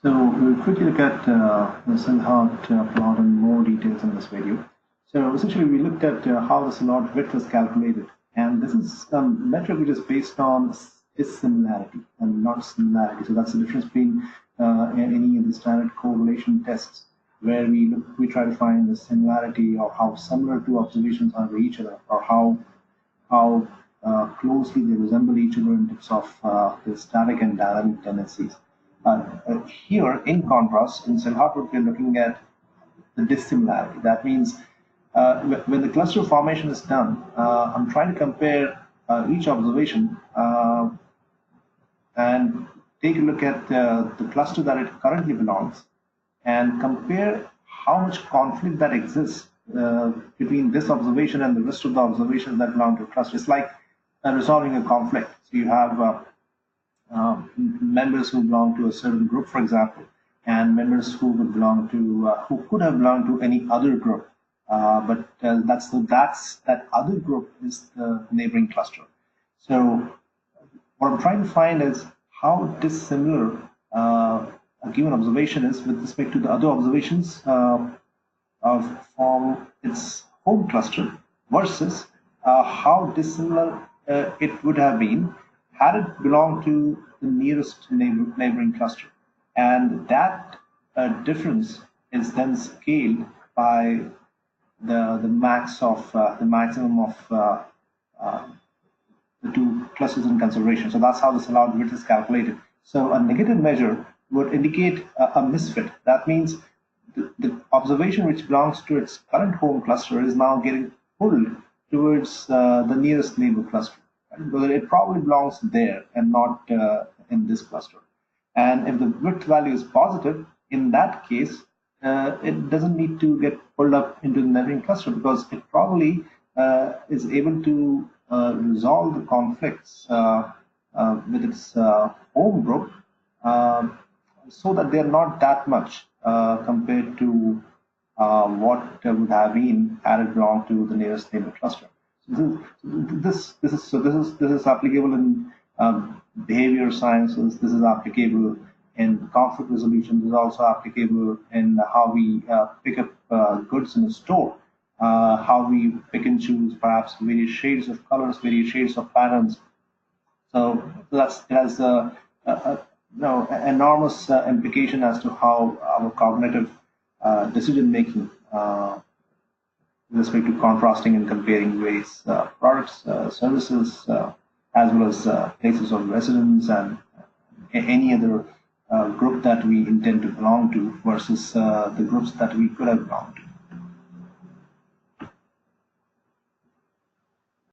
So we'll quickly look at the Silhouette plot in more details in this video. So essentially we looked at how the Silhouette width was calculated, and this is a metric which is based on dissimilarity and not similarity. So that's the difference between any of the standard correlation tests, where we try to find the similarity or how similar two observations are to each other, or how closely they resemble each other in terms of the static and dynamic tendencies. Here, in contrast, in Silhouette, we're looking at the dissimilarity. That means when the cluster formation is done, I'm trying to compare each observation and take a look at the cluster that it currently belongs and compare how much conflict that exists between this observation and the rest of the observations that belong to a cluster. It's like resolving a conflict. So you have members who belong to a certain group, for example, and members who would belong to who could have belonged to any other group, but that other group is the neighboring cluster. So what I'm trying to find is how dissimilar a given observation is with respect to the other observations from its home cluster versus how dissimilar it would have been had it belonged to the nearest neighboring cluster. And that difference is then scaled by the maximum of the two clusters in consideration. So that's how the allowed width is calculated. So a negative measure would indicate a misfit. That means the observation which belongs to its current home cluster is now getting pulled towards the nearest neighbor cluster, right? Because it probably belongs there and not in this cluster. And if the width value is positive, in that case, it doesn't need to get pulled up into the neighboring cluster because it probably is able to resolve the conflicts with its home group so that they're not that much compared to what would have been had it belonged to the nearest neighbor cluster. So this is applicable in behavior sciences. This is applicable in conflict resolution. This is also applicable in how we pick up goods in a store, how we pick and choose perhaps various shades of colors, various shades of patterns. So it has enormous implication as to how our cognitive decision making with respect to contrasting and comparing various products, services, as well as places of residence and any other group that we intend to belong to versus the groups that we could have belonged to.